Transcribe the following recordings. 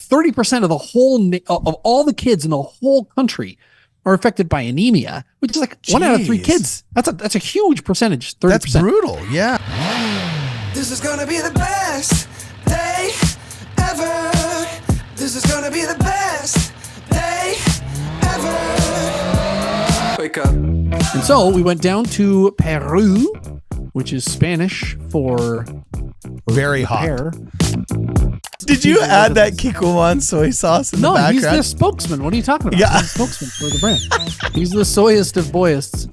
30% of the whole of all the kids in the whole country are affected by anemia, which is like 1 out of 3 kids. That's a huge percentage. 30%. That's brutal. Yeah. This is gonna be the best day ever. This is gonna be the best day ever. Wake up. And so we went down to Peru, which is Spanish for very hot. pear. Did you add that Kikuman soy sauce in the background? No, he's their spokesman. What are you talking about? Yeah. He's the spokesman for the brand. He's the soyest of boyists.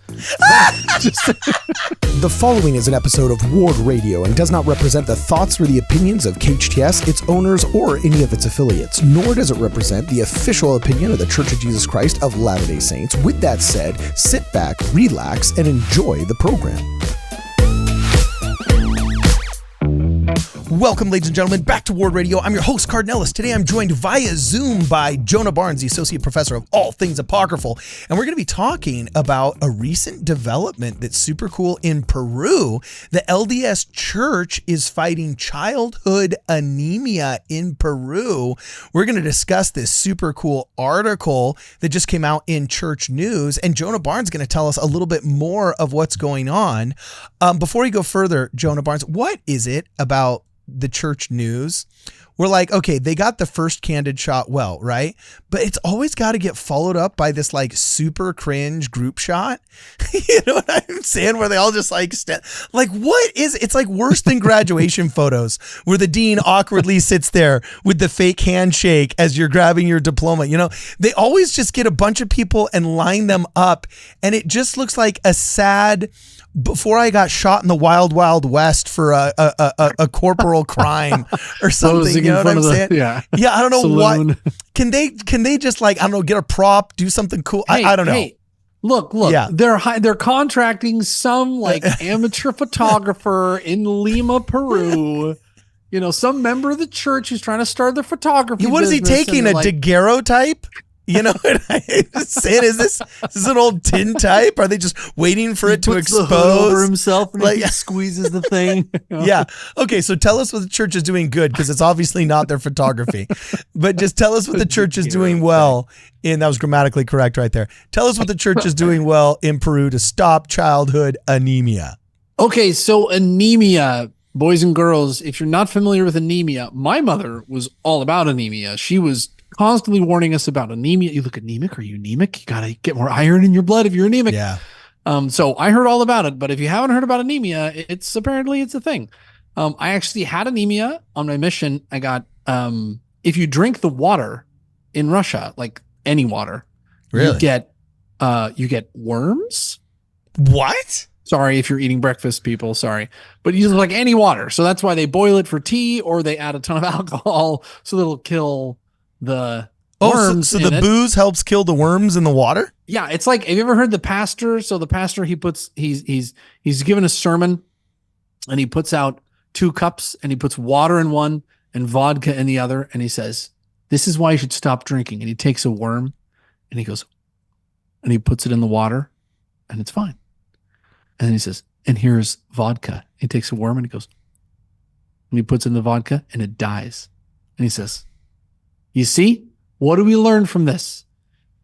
The following is an episode of Ward Radio and does not represent the thoughts or the opinions of KHTS, its owners, or any of its affiliates, nor does it represent the official opinion of the Church of Jesus Christ of Latter-day Saints. With that said, sit back, relax, and enjoy the program. Welcome, ladies and gentlemen, back to Ward Radio. I'm your host, Cardinellis. Today I'm joined via Zoom by Jonah Barnes, the Associate Professor of All Things Apocryphal. And we're going to be talking about a recent development that's super cool in Peru. The LDS Church is fighting childhood anemia in Peru. We're going to discuss this super cool article that just came out in Church News. And Jonah Barnes is going to tell us a little bit more of what's going on. Before we go further, Jonah Barnes, what is it about the Church News? We're like, okay, they got the first candid shot well, right? But it's always got to get followed up by this like super cringe group shot. You know what I'm saying? Where they all just like, what is, it's like worse than graduation photos where the dean awkwardly sits there with the fake handshake as you're grabbing your diploma. You know, they always just get a bunch of people and line them up. And it just looks like a sad, before I got shot in the wild, wild west for a corporal crime or something, you know what I'm saying? Yeah, I don't know Saloon. what. Can they just like, I don't know, get a prop, do something cool? I don't know. Hey, look, Yeah. they're contracting some like amateur photographer in Lima, Peru. You know, some member of the church who's trying to start their photography. What is he business, taking, and a they're like, daguerreotype? You know what I'm saying? Is this an old tin type? Are they just waiting for it to puts the expose? hood over himself and Like- he squeezes the thing. You know? Yeah. Okay. So tell us what the church is doing good, because it's obviously not their photography. But just tell us what the church is doing well. And that was grammatically correct right there. Tell us what the church is doing well in Peru to stop childhood anemia. Okay, so anemia, boys and girls, if you're not familiar with anemia, my mother was all about anemia. She was constantly warning us about anemia. You look anemic? Are you anemic? You got to get more iron in your blood if you're anemic. Yeah. So I heard all about it, but if you haven't heard about anemia, it's a thing. I actually had anemia on my mission. I got, if you drink the water in Russia, like any water, Really? you get worms. What? Sorry if you're eating breakfast, people. Sorry. But you just like any water. So that's why they boil it for tea, or they add a ton of alcohol so that it'll kill the worms. So the booze helps kill the worms in the water? Yeah, it's like, have you ever heard the pastor? So the pastor, he's given a sermon and he puts out 2 cups and he puts water in one and vodka in the other. And he says, this is why you should stop drinking. And he takes a worm and he goes, and he puts it in the water and it's fine. And then he says, and here's vodka. He takes a worm and he goes, and he puts it in the vodka and it dies. And he says, you see, what do we learn from this?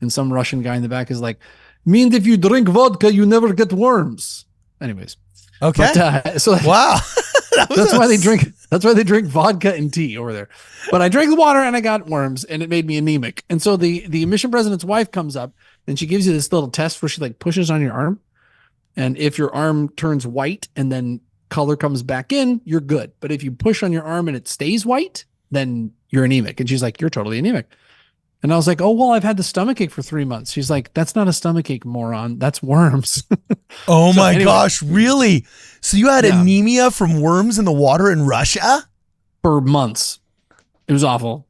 And some Russian guy in the back is like, means if you drink vodka, you never get worms. Anyways. Okay. But, so Wow. that's why they drink vodka and tea over there. But I drank the water and I got worms and it made me anemic. And so the mission president's wife comes up and she gives you this little test where she like pushes on your arm. And if your arm turns white and then color comes back in, you're good. But if you push on your arm and it stays white, then you're anemic. And she's like, you're totally anemic. And I was like, oh, well, I've had the stomachache for 3 months. She's like, that's not a stomachache, moron. That's worms. Oh my gosh, really? So you had anemia from worms in the water in Russia? For months. It was awful.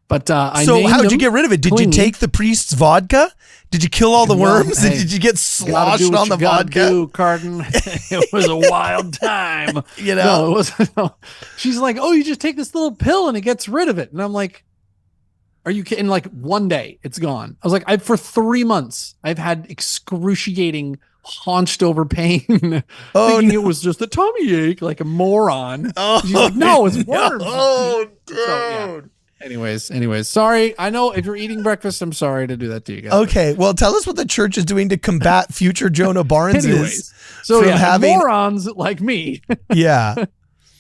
But so how'd you get rid of it? Did you take the priest's vodka? Did you kill all the worms? Hey, did you get sloshed on the vodka? Cardin. It was a wild time. You know? No, it wasn't. No. She's like, oh, you just take this little pill and it gets rid of it. And I'm like, are you kidding? Like one day it's gone. I was like, for 3 months, I've had excruciating haunched over pain, thinking it was just a tummy ache, like a moron. Oh, she's like, no, it's worms. Oh, dude. So, yeah. Anyways, sorry. I know if you're eating breakfast, I'm sorry to do that to you guys. Okay, well, tell us what the church is doing to combat future Jonah Barnes Anyways, so from yeah, having- morons like me Yeah.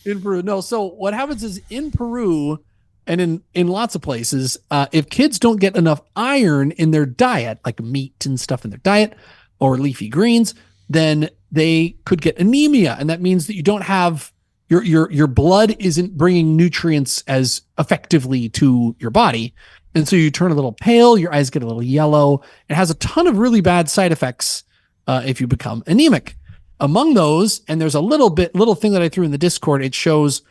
in Peru. No, so what happens is in Peru and in lots of places, if kids don't get enough iron in their diet, like meat and stuff in their diet or leafy greens, then they could get anemia, and that means that you don't have your blood isn't bringing nutrients as effectively to your body. And so you turn a little pale, your eyes get a little yellow. It has a ton of really bad side effects if you become anemic. Among those, and there's a little thing that I threw in the Discord, it shows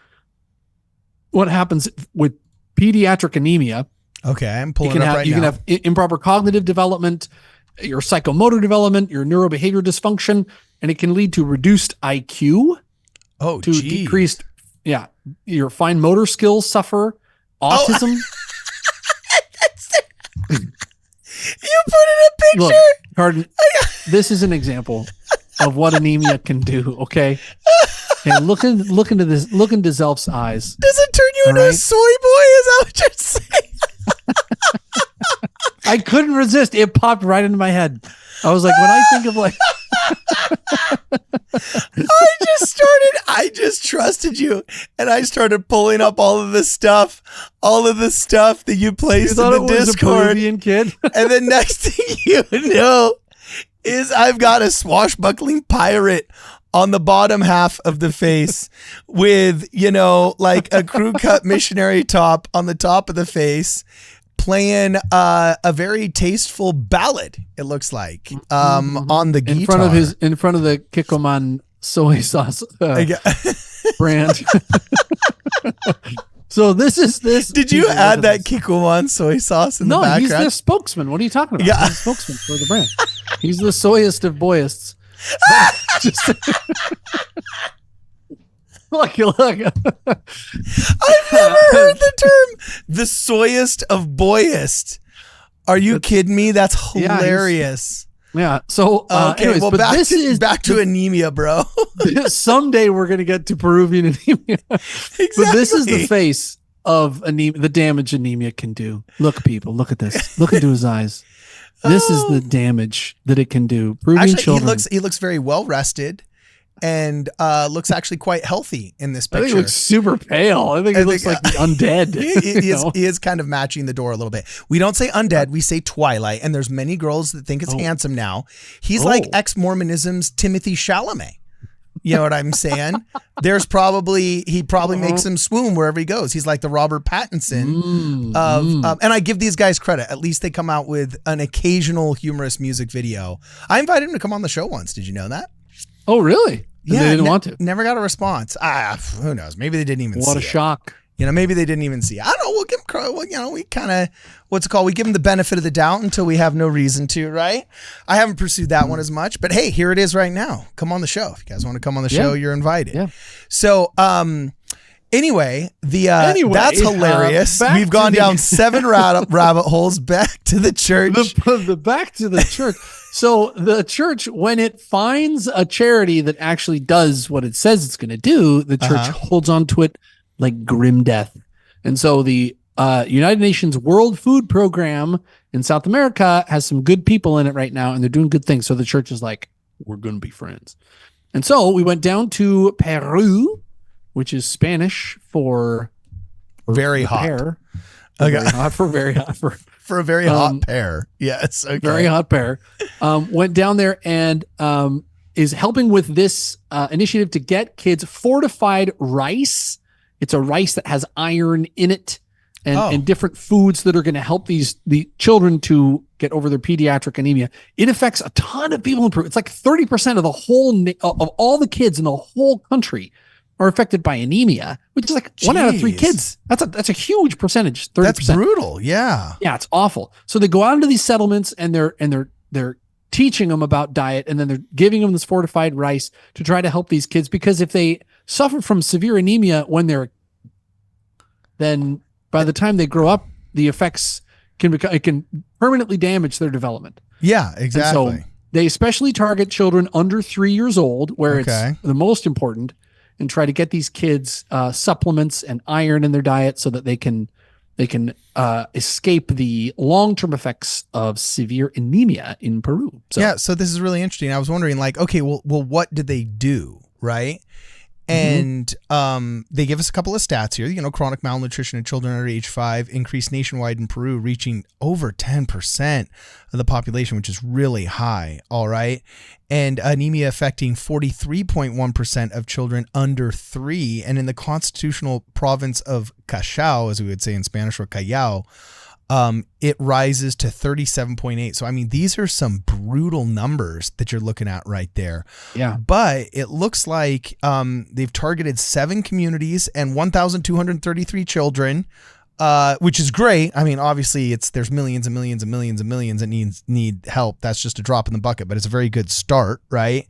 what happens with pediatric anemia. Okay, I'm pulling it up right now. You can have improper cognitive development, your psychomotor development, your neurobehavior dysfunction, and it can lead to reduced IQ. Oh, to decreased, your fine motor skills suffer, autism. You put in a picture. Look, Carden, this is an example of what anemia can do. Okay, and look into this. Look into Zelf's eyes. Does it turn you into a soy boy? Is that what you're saying? I couldn't resist. It popped right into my head. I was like, when I think of like, I just trusted you, and I started pulling up all of the stuff that you placed in the Discord. A Peruvian kid. And the next thing you know is I've got a swashbuckling pirate on the bottom half of the face with, like a crew cut missionary top on the top of the face, playing a very tasteful ballad, it looks like, on the guitar. In front of the Kikkoman soy sauce brand. So this is this. Did you add that Kikkoman soy sauce in the background? No, he's their spokesman. What are you talking about? Yeah. He's the spokesman for the brand. He's the soyest of boyists. Look. I've never heard the term the soyest of boyist. Are you kidding me? That's hilarious. Yeah. So, okay. Anyways, Well, back to anemia, bro. Someday we're going to get to Peruvian anemia. Exactly. But this is the face of anemia, the damage anemia can do. Look, people, look at this. Look into his eyes. This is the damage that it can do. Peruvian actually, children. he looks very well rested, and looks actually quite healthy in this picture. I think he looks super pale. I think he looks like the undead. He is kind of matching the door a little bit. We don't say undead, we say Twilight, and there's many girls that think it's handsome now. He's like ex-Mormonism's Timothy Chalamet. You know what I'm saying? He probably makes him swoon wherever he goes. He's like the Robert Pattinson and I give these guys credit. At least they come out with an occasional humorous music video. I invited him to come on the show once. Did you know that? Oh, really? Yeah, they didn't want to. Never got a response. Who knows? Maybe they didn't even see it. What a shock. Maybe they didn't even see it. I don't know. We'll give him, we kind of, we give him the benefit of the doubt until we have no reason to, right? I haven't pursued that one as much, but hey, here it is right now. Come on the show. If you guys want to come on the show, you're invited. Yeah. So, anyway, that's hilarious. We've gone down 7 rabbit holes back to the church. Back to the church. So the church, when it finds a charity that actually does what it says it's going to do, the church holds on to it like grim death. And so the United Nations World Food Program in South America has some good people in it right now, and they're doing good things. So the church is like, we're going to be friends. And so we went down to Peru, which is Spanish for very hot. Pear. Okay. Very hot for very hot for a very hot pear. Yes. Okay. Very hot pear. Went down there and is helping with this initiative to get kids fortified rice. It's a rice that has iron in it and different foods that are going to help the children to get over their pediatric anemia. It affects a ton of people in Peru. It's like 30% of the whole of all the kids in the whole country are affected by anemia, which is like 1 out of 3 kids. That's a huge percentage. 30%. That's brutal. Yeah. Yeah, it's awful. So they go out into these settlements and they're teaching them about diet, and then they're giving them this fortified rice to try to help these kids, because if they suffer from severe anemia then by the time they grow up, the effects can permanently damage their development. Yeah, exactly. And so they especially target children under 3 years old, where it's the most important, and try to get these kids supplements and iron in their diet so that they can escape the long-term effects of severe anemia in Peru. So, Yeah, so this is really interesting. I was wondering, like, okay, well, what did they do, right? And they give us a couple of stats here. Chronic malnutrition in children under age 5 increased nationwide in Peru, reaching over 10% of the population, which is really high. All right. And anemia affecting 43.1% of children under 3. And in the constitutional province of Callao, as we would say in Spanish, or Callao, it rises to 37.8. So, I mean, these are some brutal numbers that you're looking at right there. Yeah. But it looks like they've targeted 7 communities and 1,233 children, which is great. I mean, obviously, there's millions and millions and millions and millions that need help. That's just a drop in the bucket, but it's a very good start, right?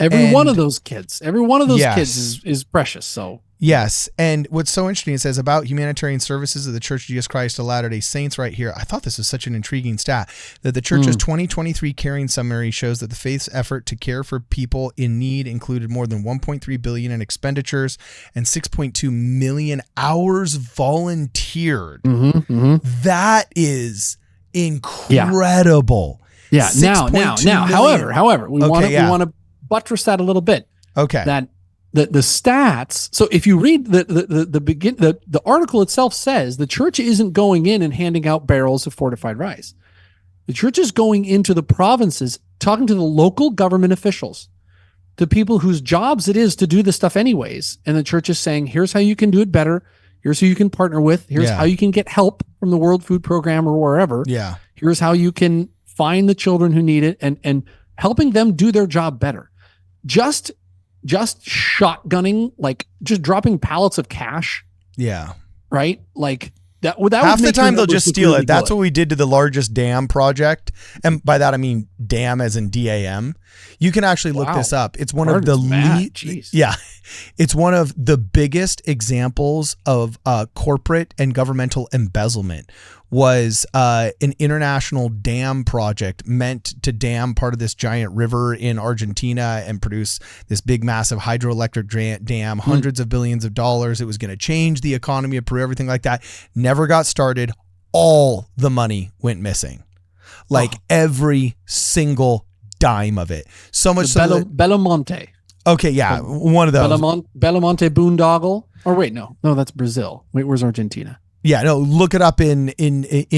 Every one of those kids Yes. kids is precious. So. Yes. And what's so interesting, it says about humanitarian services of the Church of Jesus Christ of Latter-day Saints right here. I thought this was such an intriguing stat that the church's 2023 caring summary shows that the faith's effort to care for people in need included more than 1.3 billion in expenditures and 6.2 million hours volunteered. That is incredible. Yeah. Now, however, we want to buttress that a little bit. Okay. That the stats. So if you read the article itself says the church isn't going in and handing out barrels of fortified rice. The church is going into the provinces, talking to the local government officials, the people whose jobs it is to do this stuff anyways. And the church is saying, here's how you can do it better. Here's who you can partner with. Here's how you can get help from the World Food Program or wherever. Yeah. Here's how you can find the children who need it and helping them do their job better. Just shotgunning, like just dropping pallets of cash. Yeah. Right. Like that half the time they'll just steal really it. That's good. what we did to the largest dam project. And by that, I mean dam as in DAM. You can actually look this up. It's one of the it's one of the biggest examples of corporate and governmental embezzlement. Was an international dam project meant to dam part of this giant river in Argentina and produce this big, massive hydroelectric dam, hundreds of billions of dollars. It was going to change the economy of Peru, everything like that. Never got started. All the money went missing. Like every single dime of it. So much so that, Belamonte. Okay, yeah, one of those. Belamonte boondoggle. Or wait, no, that's Brazil. Wait, where's Argentina? Yeah, no, look it up in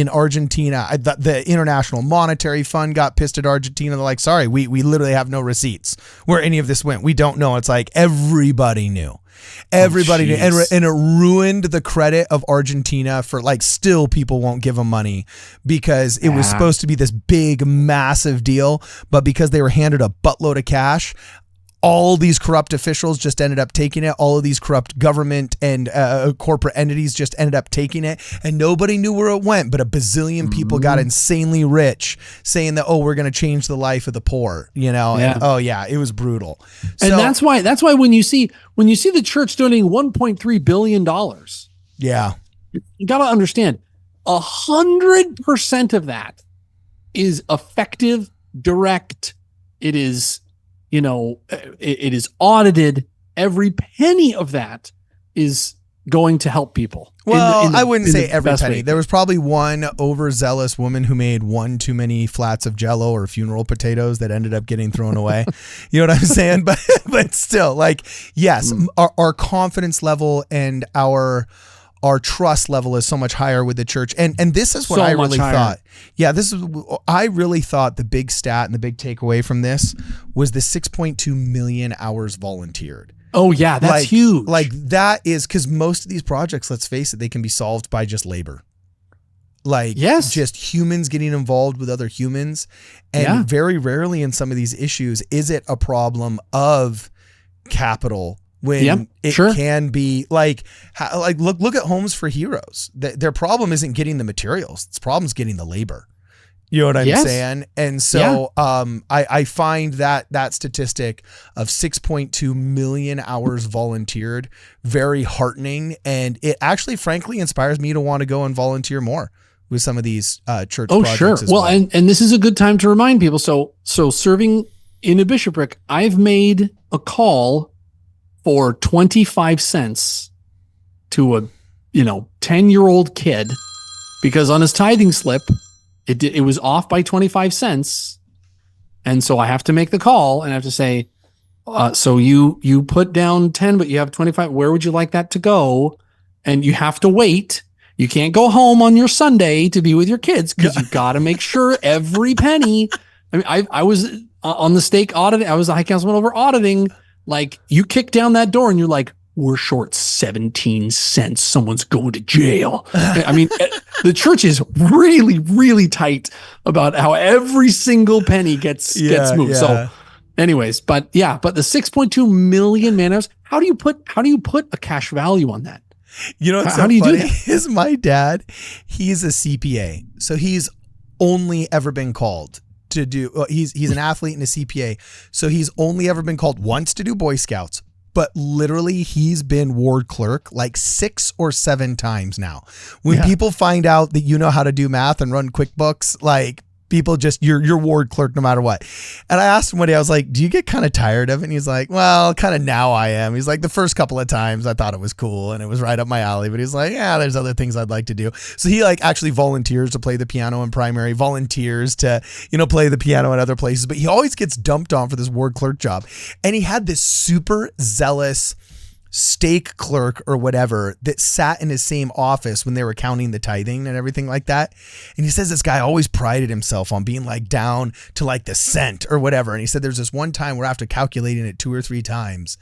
Argentina. The International Monetary Fund got pissed at Argentina. They're like, sorry, we literally have no receipts where any of this went. We don't know. It's like everybody knew. Everybody knew. And it ruined the credit of Argentina for like still people won't give them money because it was supposed to be this big, massive deal. But because they were handed a buttload of cash, all these corrupt officials just ended up taking it. All of these corrupt government and corporate entities just ended up taking it. And nobody knew where it went, but a bazillion people got insanely rich saying that, we're going to change the life of the poor, you know? Yeah. And, it was brutal. And that's why when you see the church donating $1.3 billion, yeah, you got to understand 100% of that is effective, direct. It is, it is audited. Every penny of that is going to help people. Well, I wouldn't say every penny. There was probably one overzealous woman who made one too many flats of Jell-O or funeral potatoes that ended up getting thrown away. You know what I'm saying? But still, like, yes, our confidence level and our trust level is so much higher with the church. And this is what I really thought. Yeah, I really thought the big stat and the big takeaway from this was the 6.2 million hours volunteered. Oh yeah, that's huge. Like that is because most of these projects, let's face it, they can be solved by just labor. Like just humans getting involved with other humans. And very rarely in some of these issues, is it a problem of capital when it can be like look at Homes for Heroes. Their problem isn't getting the materials. Its problem is getting the labor. You know what I'm saying? And so I find that statistic of 6.2 million hours volunteered very heartening. And it actually, frankly, inspires me to want to go and volunteer more with some of these church projects. Sure. As well. And this is a good time to remind people. So serving in a bishopric, I've made a call for 25 cents to 10-year-old kid because on his tithing slip, it was off by 25 cents. And so I have to make the call and I have to say, so you put down 10, but you have 25. Where would you like that to go? And you have to wait. You can't go home on your Sunday to be with your kids because you've got to make sure every penny. I mean, I was on the stake audit. I was the high councilman over auditing. Like, you kick down that door and you're like, we're short 17 cents. Someone's going to jail. I mean, the church is really, really tight about how every single penny gets moved. Yeah. So anyways, but the 6.2 million man hours, how do you put a cash value on that? You know what's how so do you funny do that? is my dad, he's a CPA. So he's only ever been called to do, he's an athlete and a CPA. So he's only ever been called once to do Boy Scouts, but literally he's been ward clerk like 6 or 7 times now. When people find out that you know how to do math and run QuickBooks, like, people just, you're ward clerk no matter what. And I asked him one day, I was like, do you get kind of tired of it? And he's like, well, kind of now I am. He's like, the first couple of times I thought it was cool and it was right up my alley, but he's like, yeah, there's other things I'd like to do. So he like actually volunteers to play the piano in primary, volunteers to, play the piano in other places, but he always gets dumped on for this ward clerk job. And he had this super zealous stake clerk or whatever that sat in his same office when they were counting the tithing and everything like that. And he says this guy always prided himself on being like down to like the cent or whatever. And he said there's this one time where after calculating it 2 or 3 times,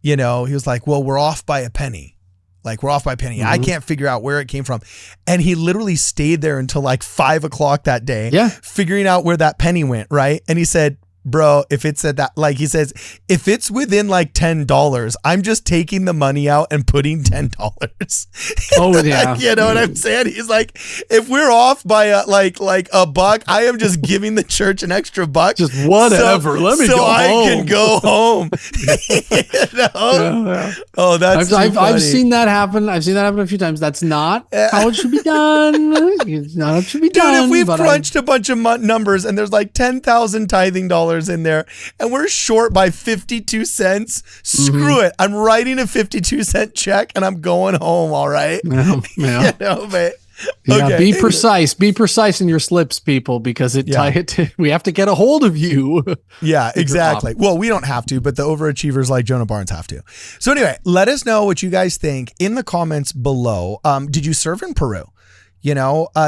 he was like, well, we're off by a penny. Like, we're off by a penny. Mm-hmm. I can't figure out where it came from. And he literally stayed there until like 5 o'clock that day, figuring out where that penny went. Right. And he said, bro, if it's at that, like he says, if it's within like $10, I'm just taking the money out and putting $10. Oh yeah. You know what I'm saying? He's like, if we're off by a $1, I am just giving the church an extra $1. Just whatever. Let me go home. I can go home. Yeah. Oh, that's I've seen that happen. I've seen that happen a few times. That's not how it should be done. It's not how it should be done. Dude, if we've crunched a bunch of numbers and there's like 10,000 tithing dollars in there and we're short by 52 cents, screw it. I'm writing a 52-cent check and I'm going home. All right. Yeah. But okay. Be precise. Be precise in your slips, people, because we have to get a hold of you. Yeah, exactly. Well, we don't have to, but the overachievers like Jonah Barnes have to. So anyway, let us know what you guys think in the comments below. Did you serve in Peru? Do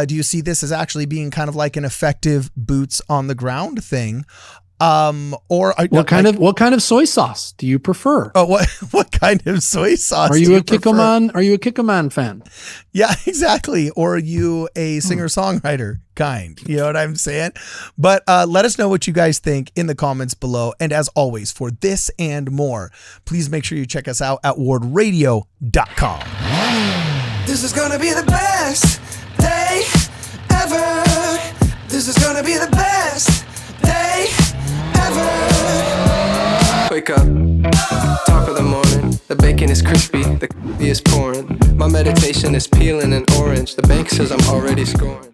you see this as actually being kind of like an effective boots on the ground thing? Or what kind of soy sauce do you prefer? Oh, what kind of soy sauce? Are you a Kikkoman? Are you a Kikkoman fan? Yeah, exactly. Or are you a singer-songwriter kind? You know what I'm saying? But let us know what you guys think in the comments below. And as always, for this and more, please make sure you check us out at WardRadio.com. This is gonna be the best day ever. This is gonna be the best day ever. Wake up, top of the morning. The bacon is crispy, the coffee is pouring. My meditation is peeling an orange. The bank says I'm already scoring.